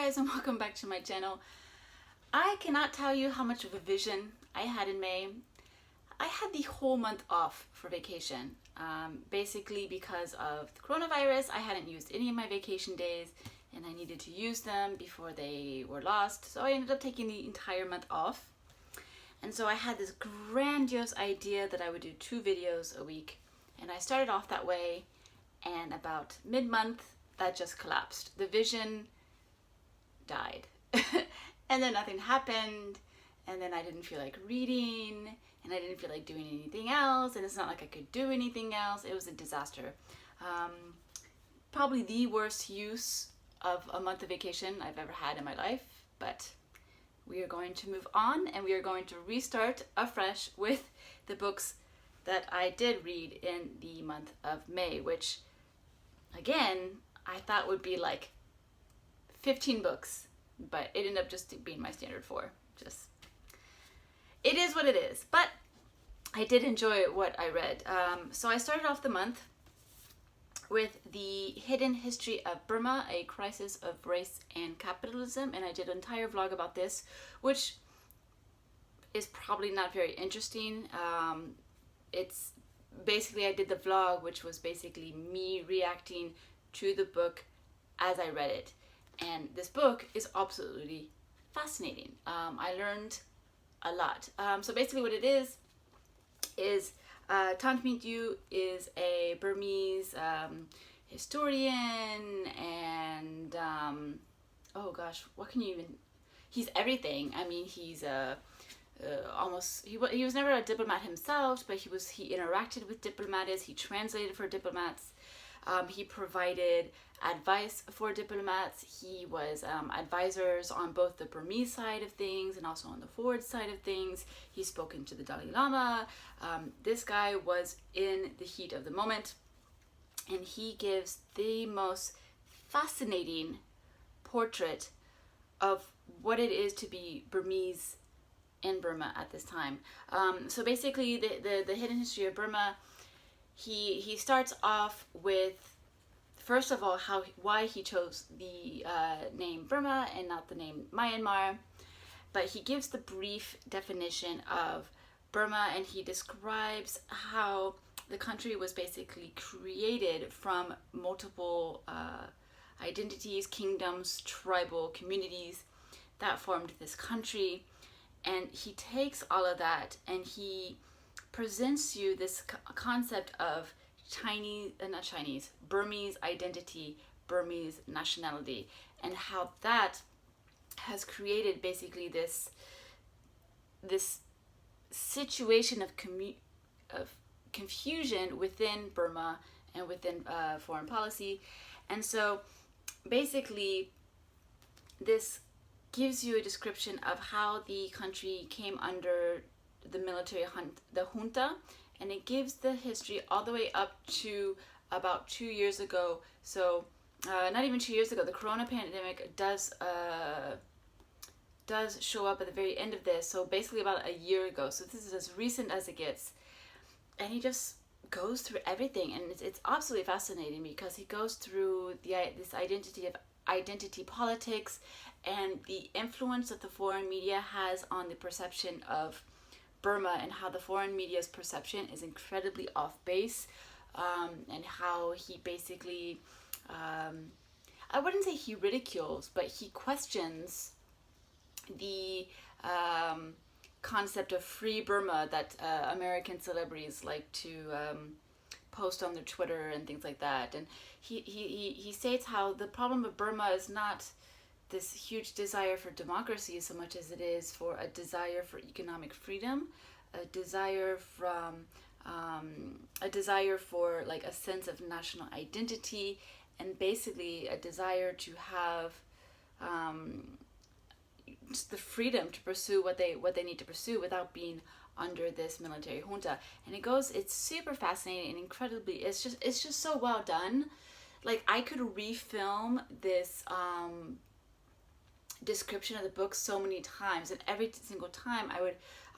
guys, and welcome back to my channel. I cannot tell you how much of a vision I had in May. I had the whole month off for vacation. Basically because of the coronavirus, I hadn't used any of my vacation days and I needed to use them before they were lost. So I ended up taking the entire month off. And so I had this grandiose idea that I would do 2 videos a week. And I started off that way, and about mid-month, that just collapsed. The vision died. And then nothing happened, and then I didn't feel like reading, and I didn't feel like doing anything else, and it's not like I could do anything else. It was a disaster. Probably the worst use of a month of vacation I've ever had in my life, but we are going to move on, and we are going to restart afresh with the books that I did read in the month of May, which, again, I thought would be like 15 books, but it ended up just being my standard 4. Just, it is what it is, but I did enjoy what I read. So I started off the month with The Hidden History of Burma, A Crisis of Race and Capitalism, and I did an entire vlog about this, which is probably not very interesting. It's basically, I did the vlog, which was basically me reacting to the book as I read it, and this book is absolutely fascinating. I learned a lot. So basically what it is Thant Myint-U is a Burmese historian, and oh gosh, what can you even, he's everything. I mean, he's he was never a diplomat himself, but he interacted with diplomats, he translated for diplomats, he provided advice for diplomats, he was advisors on both the Burmese side of things and also on the forward side of things. He's spoken to the Dalai Lama. This guy was in the heat of the moment, and he gives the most fascinating portrait of what it is to be Burmese in Burma at this time. So basically the Hidden History of Burma, he starts off with, first of all, why he chose the name Burma and not the name Myanmar, but he gives the brief definition of Burma, and he describes how the country was basically created from multiple identities, kingdoms, tribal communities that formed this country. And he takes all of that and he presents you this concept of Burmese identity, Burmese nationality, and how that has created basically this situation of confusion within Burma and within foreign policy. And so basically this gives you a description of how the country came under the military the junta, and it gives the history all the way up to about 2 years ago. So not even 2 years ago, the corona pandemic does show up at the very end of this, so basically about a year ago. So this is as recent as it gets, and he just goes through everything, and it's absolutely fascinating because he goes through this identity politics and the influence that the foreign media has on the perception of Burma, and how the foreign media's perception is incredibly off base, and how he basically, I wouldn't say he ridicules, but he questions the concept of free Burma that American celebrities like to post on their Twitter and things like that. And he states how the problem of Burma is not this huge desire for democracy so much as it is for a desire for economic freedom, a desire for like a sense of national identity, and basically a desire to have just the freedom to pursue what they need to pursue without being under this military junta. And it's super fascinating and incredibly, it's just so well done. Like, I could refilm this description of the book so many times, and every single time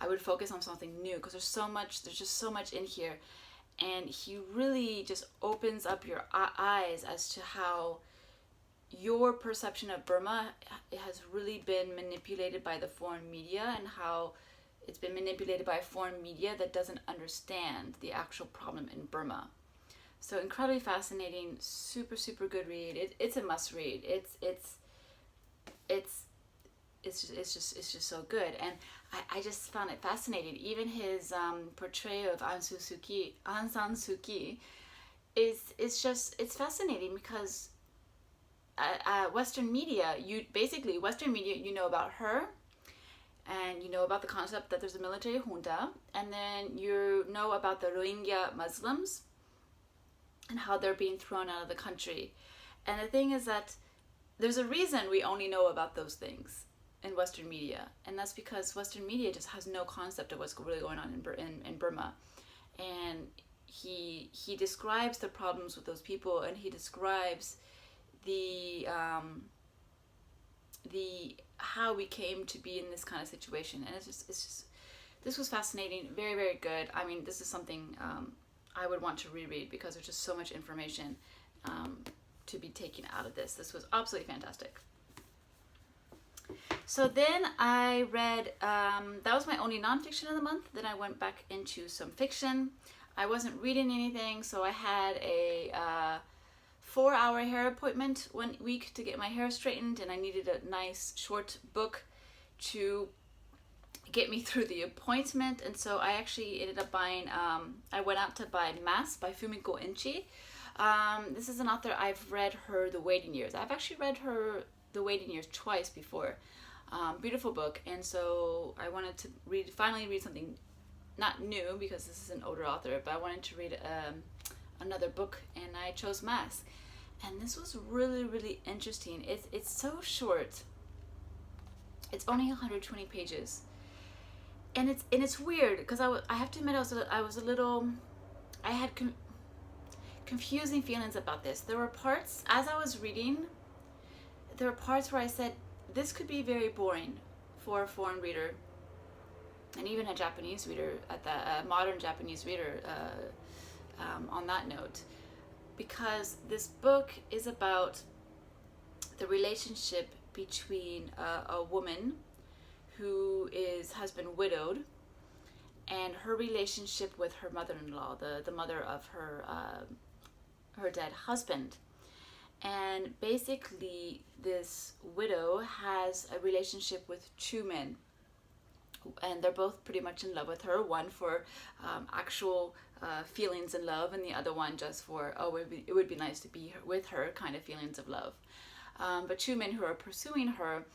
I would focus on something new, because there's just so much in here, and he really just opens up your eyes as to how your perception of Burma has really been manipulated by the foreign media, and how it's been manipulated by foreign media that doesn't understand the actual problem in Burma. So incredibly fascinating, super good read. It's a must read. It's just so good, and I just found it fascinating. Even his portrayal of Aung San Suu Kyi it's fascinating, because Western media, you know about her, and you know about the concept that there's a military junta, and then you know about the Rohingya Muslims and how they're being thrown out of the country. And the thing is that there's a reason we only know about those things in Western media, and that's because Western media just has no concept of what's really going on in Burma. And he describes the problems with those people, and he describes the how we came to be in this kind of situation. And it's just this was fascinating, very good. I mean, this is something I would want to reread, because there's just so much information to be taken out of this. This was absolutely fantastic. So then I read, that was my only nonfiction of the month. Then I went back into some fiction. I wasn't reading anything, so I had a 4-hour hair appointment one week to get my hair straightened, and I needed a nice short book to get me through the appointment. And so I actually ended up buying, I went out to buy Mass by Fumiko Enchi. This is an author, I've read her The Waiting Years. I've actually read her The Waiting Years twice before. Beautiful book, and so I wanted to finally read something not new, because this is an older author, but I wanted to read another book, and I chose Mask. And this was really interesting. It's so short. It's only 120 pages, and it's weird, because I have to admit I had confusing feelings about this. There were parts as I was reading. There were parts where I said, this could be very boring for a foreign reader, and even a Japanese reader, a modern Japanese reader, on that note, because this book is about the relationship between a woman who has been widowed, and her relationship with her mother-in-law, the mother of her dead husband. And basically, this widow has a relationship with two men, and they're both pretty much in love with her. One for actual feelings in love, and the other one just for, it would be nice to be with her kind of feelings of love. But two men who are pursuing her,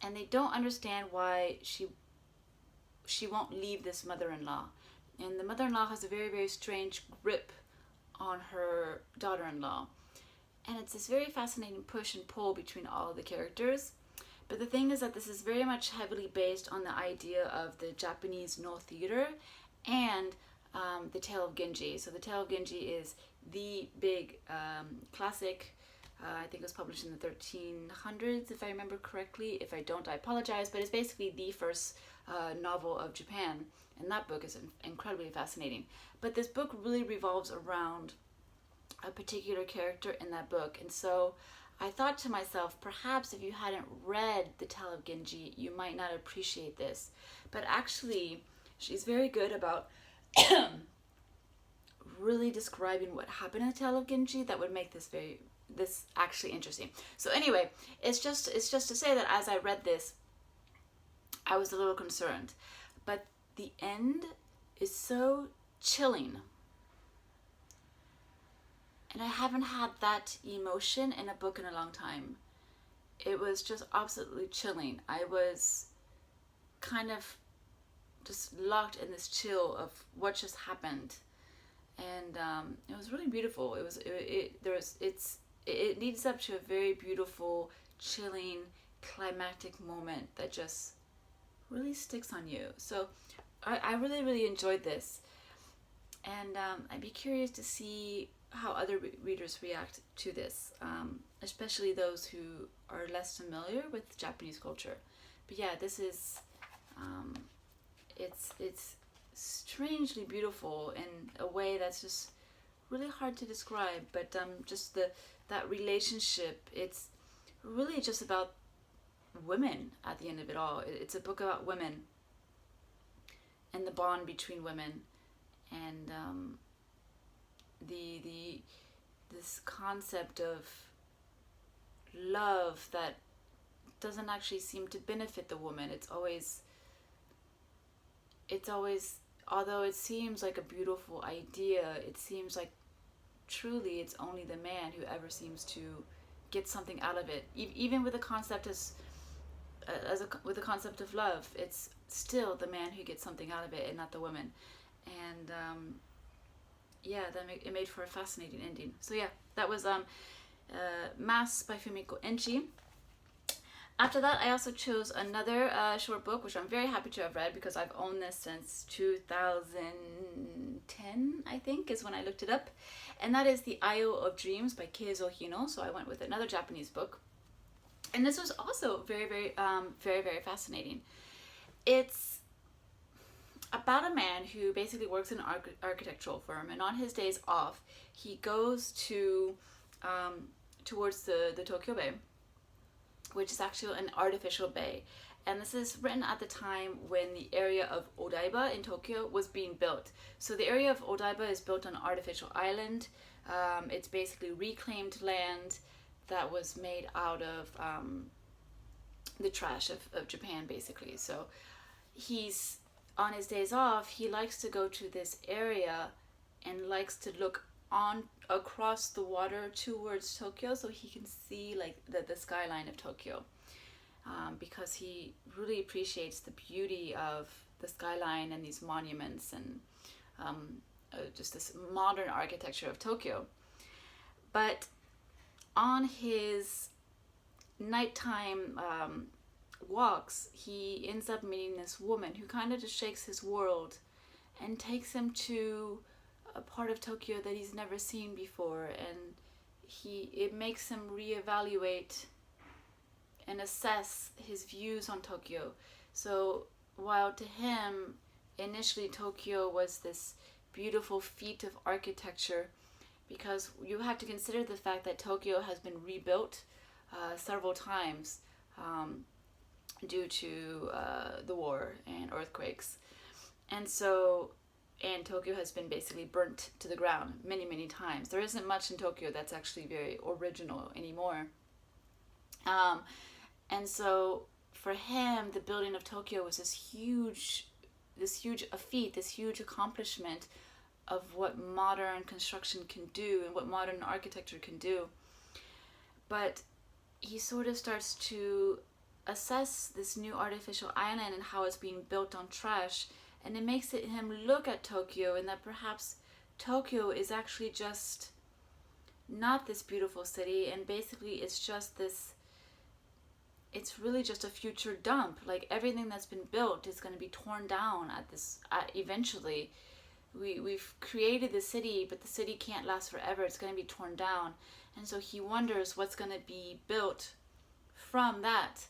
and they don't understand why she won't leave this mother-in-law. And the mother-in-law has a very strange grip on her daughter-in-law. And it's this very fascinating push and pull between all of the characters. But the thing is that this is very much heavily based on the idea of the Japanese no theater and the Tale of Genji. So the Tale of Genji is the big classic. I think it was published in the 1300s, if I remember correctly. If I don't, I apologize. But it's basically the first novel of Japan. And that book is incredibly fascinating. But this book really revolves around a particular character in that book. And so I thought to myself, perhaps if you hadn't read The Tale of Genji, you might not appreciate this. But actually, she's very good about really describing what happened in The Tale of Genji that would make this actually interesting. So anyway, it's just to say that as I read this, I was a little concerned. But the end is so chilling. And I haven't had that emotion in a book in a long time. It was just absolutely chilling. I was kind of just locked in this chill of what just happened. And it was really beautiful. It leads up to a very beautiful, chilling, climactic moment that just really sticks on you. So I really enjoyed this. And I'd be curious to see how other readers react to this, especially those who are less familiar with Japanese culture. But yeah, this is, it's strangely beautiful in a way that's just really hard to describe. But just that relationship, it's really just about women at the end of it all. It's a book about women and the bond between women, and this concept of love that doesn't actually seem to benefit the woman. It's always, although it seems like a beautiful idea, it seems like truly it's only the man who ever seems to get something out of it. Even with the concept with the concept of love, it's still the man who gets something out of it and not the woman. And it made for a fascinating ending. So yeah, that was Mass by Fumiko Enchi. After that, I also chose another short book, which I'm very happy to have read because I've owned this since 2010, I think, is when I looked it up. And that is The Isle of Dreams by Keizo Hino. So I went with another Japanese book. And this was also very, very, very fascinating. It's about a man who basically works in an architectural firm, and on his days off, he goes to towards the Tokyo Bay, which is actually an artificial bay. And this is written at the time when the area of Odaiba in Tokyo was being built. So the area of Odaiba is built on an artificial island. It's basically reclaimed land that was made out of the trash of Japan, basically. So he's, on his days off, he likes to go to this area and likes to look on across the water towards Tokyo so he can see like the skyline of Tokyo, because he really appreciates the beauty of the skyline and these monuments and just this modern architecture of Tokyo. But on his nighttime walks, he ends up meeting this woman who kind of just shakes his world and takes him to a part of Tokyo that he's never seen before, and it makes him reevaluate and assess his views on Tokyo. So while to him initially Tokyo was this beautiful feat of architecture, because you have to consider the fact that Tokyo has been rebuilt several times due to the war and earthquakes, and Tokyo has been basically burnt to the ground many times. There isn't much in Tokyo that's actually very original anymore. And so for him, the building of Tokyo was this huge feat, this huge accomplishment of what modern construction can do and what modern architecture can do. But he sort of starts to assess this new artificial island and how it's being built on trash, and it makes him look at Tokyo, and that perhaps Tokyo is actually just not this beautiful city, and basically it's really just a future dump. Like everything that's been built is going to be torn down eventually. We've created the city, but the city can't last forever. It's going to be torn down. And so he wonders what's going to be built from that.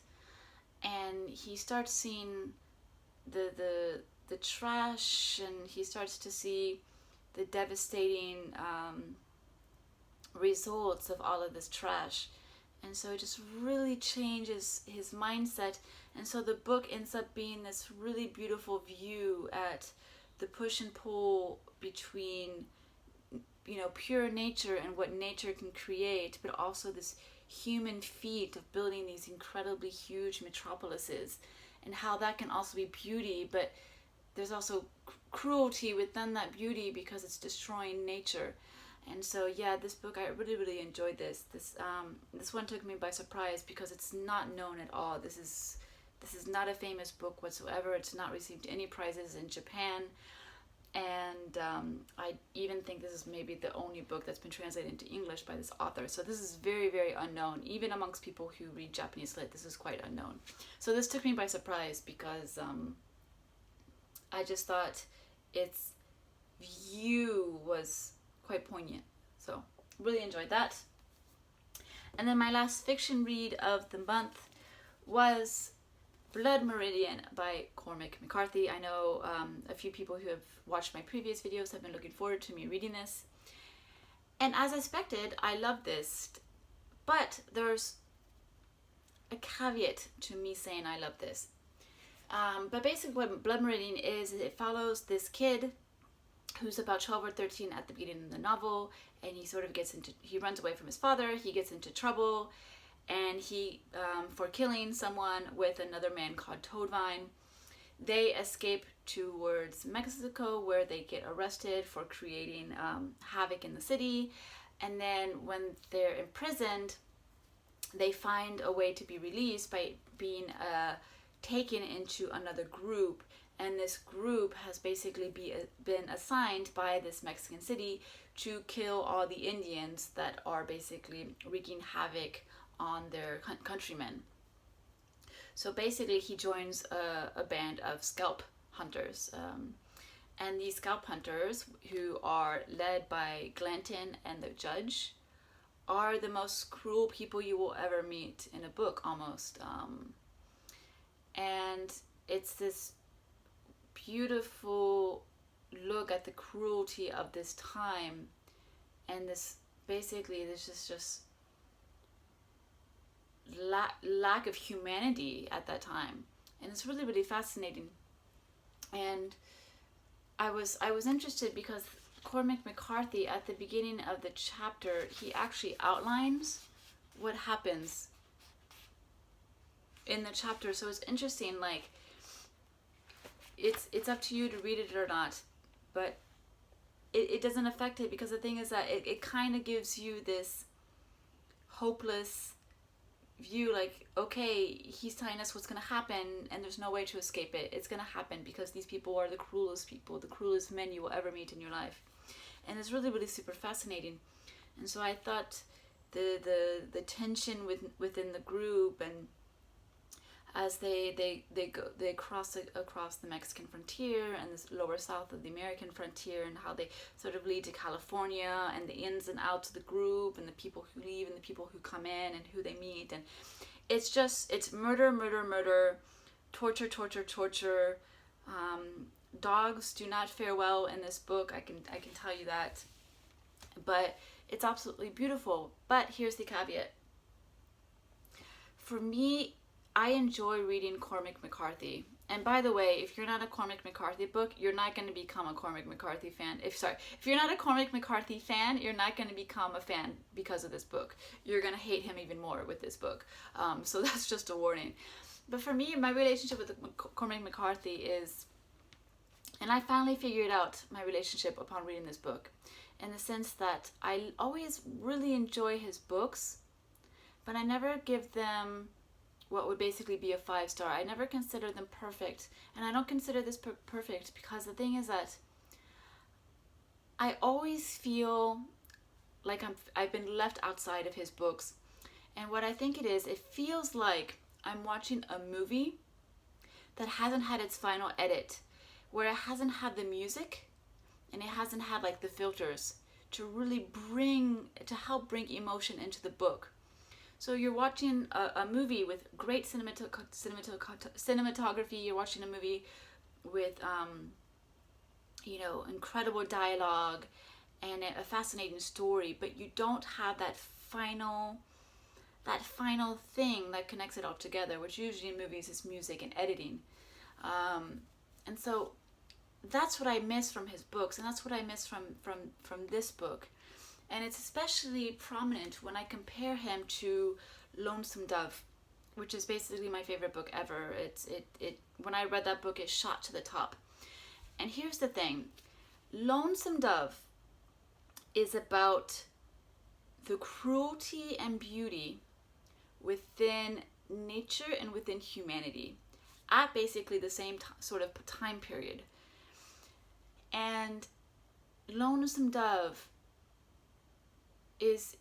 And he starts seeing the trash, and he starts to see the devastating results of all of this trash. And so it just really changes his mindset. And so the book ends up being this really beautiful view at the push and pull between, pure nature and what nature can create, but also this human feat of building these incredibly huge metropolises, and how that can also be beauty, but there's also cruelty within that beauty because it's destroying nature. And so yeah, this book, I really enjoyed this. This one took me by surprise because it's not known at all. This is not a famous book whatsoever. It's not received any prizes in Japan, and I even think this is maybe the only book that's been translated into English by this author. So this is very unknown, even amongst people who read Japanese lit. This is quite unknown. So this took me by surprise because I just thought its view was quite poignant. So really enjoyed that. And then my last fiction read of the month was Blood Meridian by Cormac McCarthy. I know a few people who have watched my previous videos have been looking forward to me reading this. And as expected, I love this. But there's a caveat to me saying I love this. But basically what Blood Meridian is it follows this kid who's about 12 or 13 at the beginning of the novel, and he runs away from his father, he gets into trouble, and he, for killing someone with another man called Toadvine, they escape towards Mexico, where they get arrested for creating havoc in the city, and then when they're imprisoned, they find a way to be released by being taken into another group, and this group has basically been assigned by this Mexican city to kill all the Indians that are basically wreaking havoc on their countrymen. So basically he joins a band of scalp hunters, and these scalp hunters, who are led by Glanton and the judge, are the most cruel people you will ever meet in a book, almost. And it's this beautiful look at the cruelty of this time, and this basically this is just lack of humanity at that time, and it's really, really fascinating. And I was interested because Cormac McCarthy, at the beginning of the chapter, he actually outlines what happens in the chapter. So it's interesting, like it's up to you to read it or not, but it doesn't affect it, because the thing is that it kind of gives you this hopeless view, like, okay, he's telling us what's going to happen and there's no way to escape it. It's going to happen because these people are the cruelest people, the cruelest men you will ever meet in your life. And it's really, really super fascinating. And so I thought the tension within the group, and as they cross across the Mexican frontier and the lower south of the American frontier, and how they sort of lead to California, and the ins and outs of the group, and the people who leave and the people who come in and who they meet, and it's murder, torture. Dogs do not fare well in this book, I can tell you that, but it's absolutely beautiful. But here's the caveat. For me, I enjoy reading Cormac McCarthy. And by the way, if you're not a Cormac McCarthy book, you're not going to become a Cormac McCarthy fan. If you're not a Cormac McCarthy fan, you're not going to become a fan because of this book. You're going to hate him even more with this book. So that's just a warning. But for me, my relationship with Cormac McCarthy is, and I finally figured out my relationship upon reading this book, in the sense that I always really enjoy his books, but I never give them what would basically be a 5-star. I never consider them perfect, and I don't consider this perfect, because the thing is that I always feel like I've been left outside of his books. And what I think it feels like I'm watching a movie that hasn't had its final edit, where it hasn't had the music and it hasn't had like the filters to really help bring emotion into the book. So you're watching a movie with great cinematography. You're watching a movie with, incredible dialogue and a fascinating story, but you don't have that final thing that connects it all together, which usually in movies is music and editing. And so that's what I miss from his books, and that's what I miss from this book. And it's especially prominent when I compare him to Lonesome Dove, which is basically my favorite book ever. When I read that book, it shot to the top. And here's the thing. Lonesome Dove is about the cruelty and beauty within nature and within humanity at basically the same sort of time period. And Lonesome Dove is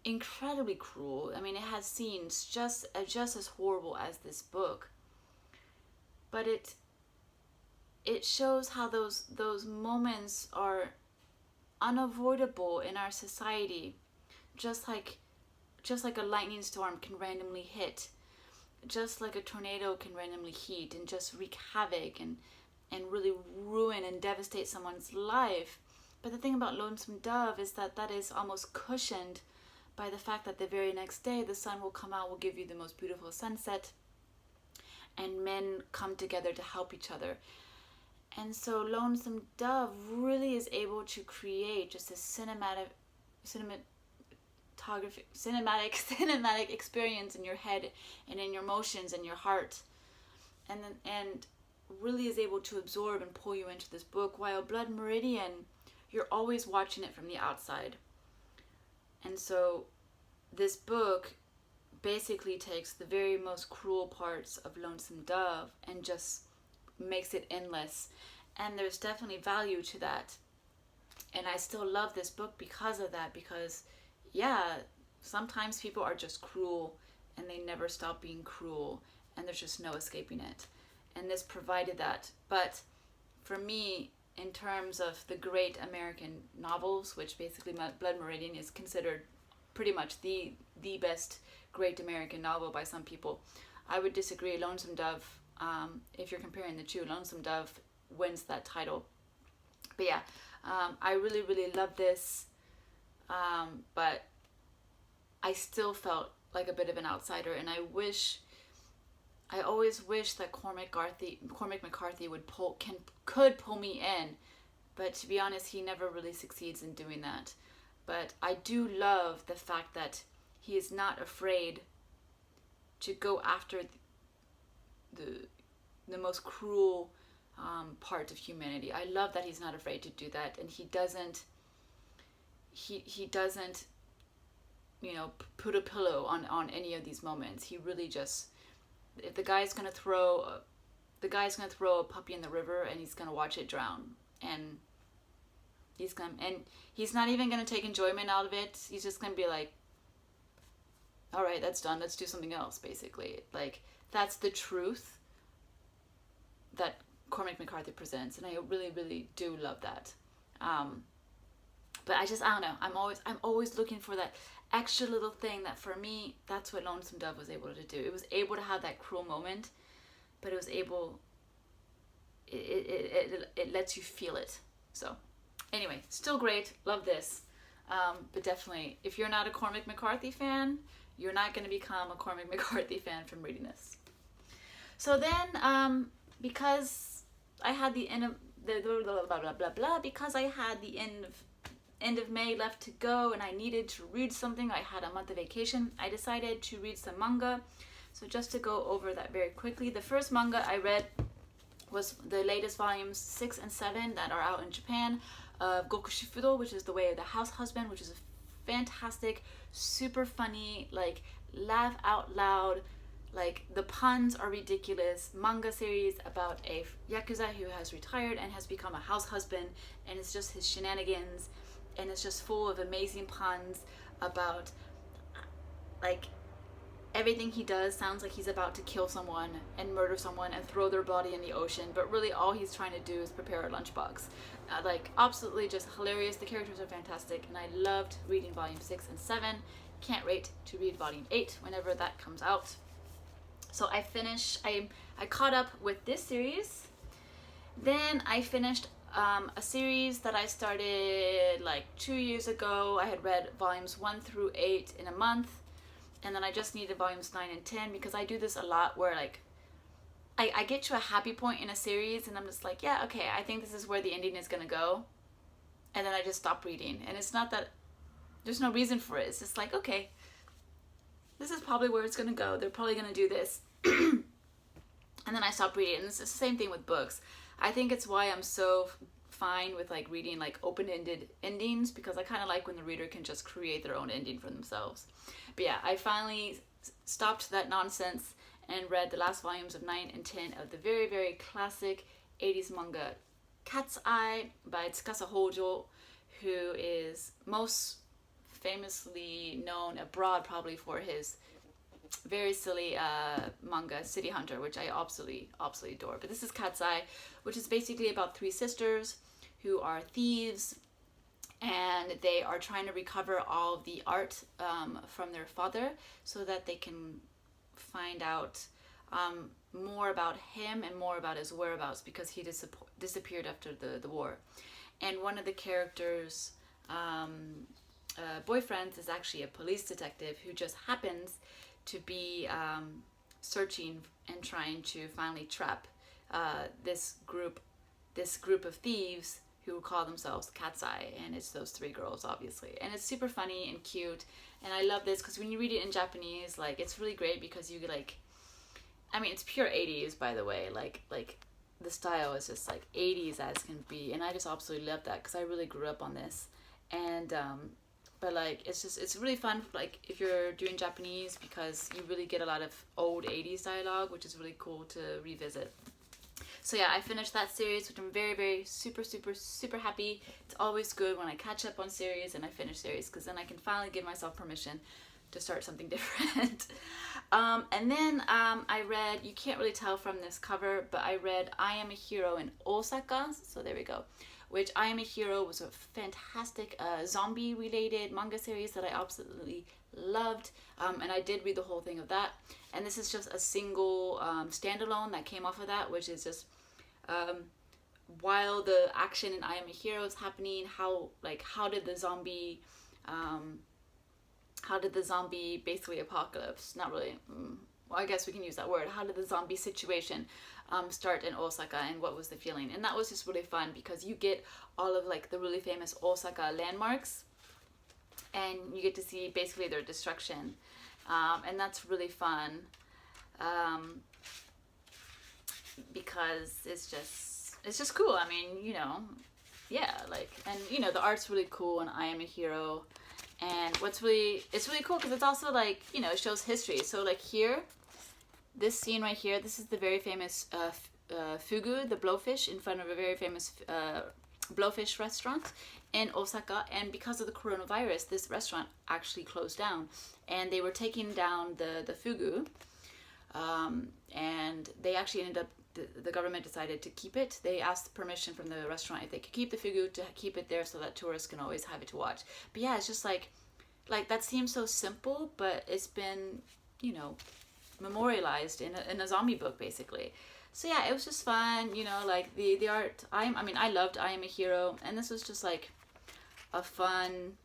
incredibly cruel. I mean, it has scenes just as horrible as this book, but it shows how those moments are unavoidable in our society, just like a lightning storm can randomly hit, just like a tornado can randomly heat and just wreak havoc and really ruin and devastate someone's life. But the thing about Lonesome Dove is that is almost cushioned by the fact that the very next day the sun will come out, will give you the most beautiful sunset, and men come together to help each other. And so Lonesome Dove really is able to create just a cinematic experience in your head and in your emotions and your heart, and really is able to absorb and pull you into this book, while Blood Meridian, you're always watching it from the outside. And so this book basically takes the very most cruel parts of Lonesome Dove and just makes it endless. And there's definitely value to that. And I still love this book because of that, because yeah, sometimes people are just cruel and they never stop being cruel, and there's just no escaping it. And this provided that. But for me, in terms of the great American novels, which basically Blood Meridian is considered pretty much the best great American novel by some people, I would disagree. Lonesome Dove, if you're comparing the two, Lonesome Dove wins that title. But yeah, I really, really love this. But I still felt like a bit of an outsider, and I always wish that Cormac McCarthy could pull me in, but to be honest, he never really succeeds in doing that. But I do love the fact that he is not afraid to go after the most cruel part of humanity. I love that he's not afraid to do that, and he doesn't put a pillow on any of these moments. He really just, if the guy's gonna throw a puppy in the river, and he's gonna watch it drown, and he's not even gonna take enjoyment out of it. He's just gonna be like, all right, that's done, let's do something else, basically. Like, that's the truth that Cormac McCarthy presents, and I really, really do love that. But I don't know, I'm always looking for that extra little thing that, for me, that's what Lonesome Dove was able to do. It was able to have that cruel moment, but it lets you feel it. So anyway, still great, love this. But definitely, if you're not a Cormac McCarthy fan, you're not going to become a Cormac McCarthy fan from reading this. So then, because I had the end of because I had the end of May left to go, and I needed to read something, I had a month of vacation, I decided to read some manga. So just to go over that very quickly, the first manga I read was the latest volumes 6 and 7 that are out in Japan of極主婦道, which is The Way of the House Husband, which is a fantastic, super funny, like, laugh out loud, like, the puns are ridiculous manga series about a yakuza who has retired and has become a house husband, and it's just his shenanigans, and it's just full of amazing puns about, like, everything he does sounds like he's about to kill someone and murder someone and throw their body in the ocean, but really all he's trying to do is prepare a lunchbox. Like, absolutely just hilarious. The characters are fantastic, and I loved reading volume 6 and 7. Can't wait to read volume 8 whenever that comes out. So I caught up with this series. Then I finished a series that I started like 2 years ago. I had read volumes 1 through 8 in a month, and then I just needed volumes 9 and 10, because I do this a lot where, like, I get to a happy point in a series and I'm just like, yeah, okay, I think this is where the ending is gonna go, and then I just stop reading. And it's not that there's no reason for it, it's just like, okay, this is probably where it's gonna go, they're probably gonna do this. And then I stop reading. And it's the same thing with books. I think it's why I'm so fine with, like, reading, like, open-ended endings, because I kind of like when the reader can just create their own ending for themselves. But yeah, I finally stopped that nonsense and read the last volumes of 9 and 10 of the very, very classic 80s manga Cat's Eye by Tsukasa Hojo, who is most famously known abroad probably for his very silly manga City Hunter, which I absolutely adore. But this is Cat's Eye, which is basically about 3 sisters who are thieves, and they are trying to recover all of the art from their father so that they can find out more about him and more about his whereabouts, because he disappeared after the war. And one of the characters boyfriends is actually a police detective who just happens to be searching and trying to finally trap this group of thieves who call themselves Cat's Eye, and it's those three girls, obviously. And it's super funny and cute, and I love this because when you read it in Japanese, like, it's really great because you like, I mean, it's pure 80s, by the way, like the style is just like 80s as can be, and I just absolutely love that because I really grew up on this. And but like, it's really fun, like, if you're doing Japanese, because you really get a lot of old 80s dialogue, which is really cool to revisit. So yeah, I finished that series, which I'm very, very, super, super, super happy. It's always good when I catch up on series and I finish series, because then I can finally give myself permission to start something different. And then I read, you can't really tell from this cover, but I read I Am a Hero in Osaka. So there we go. Which I Am a Hero was a fantastic zombie-related manga series that I absolutely loved. And I did read the whole thing of that. And this is just a single standalone that came off of that, which is just while the action in I Am a Hero is happening, how did the zombie basically apocalypse, not really, well, I guess we can use that word, how did the zombie situation start in Osaka, and what was the feeling? And that was just really fun because you get all of like the really famous Osaka landmarks, and you get to see basically their destruction, and that's really fun because it's just cool. I mean, you know, yeah, like, and you know, the art's really cool, and I Am a Hero. And it's really cool because it's also like, you know, it shows history. So like here, this scene right here, this is the very famous fugu, the blowfish, in front of a very famous blowfish restaurant in Osaka. And because of the coronavirus, this restaurant actually closed down, and they were taking down the fugu, and they actually ended up, the government decided to keep it. They asked permission from the restaurant if they could keep the fugu, to keep it there so that tourists can always have it to watch. But yeah, it's just like that seems so simple, but it's been, you know, memorialized in a zombie book basically. So yeah, it was just fun, you know, like the art. I loved I Am a Hero, and this was just like a fun,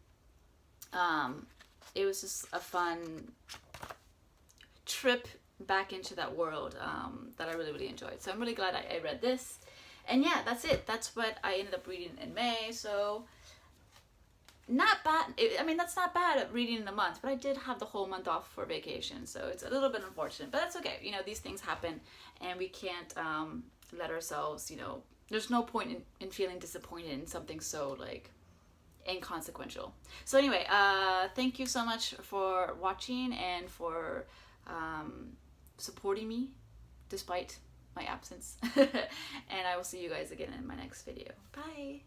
it was just a fun trip back into that world that I really, really enjoyed. So I'm really glad I read this. And yeah, that's it. That's what I ended up reading in May. So not bad. I mean, that's not bad at reading in a month, but I did have the whole month off for vacation. So it's a little bit unfortunate, but that's okay. You know, these things happen, and we can't let ourselves, you know, there's no point in feeling disappointed in something so like inconsequential. So anyway, thank you so much for watching and for supporting me despite my absence. And I will see you guys again in my next video. Bye!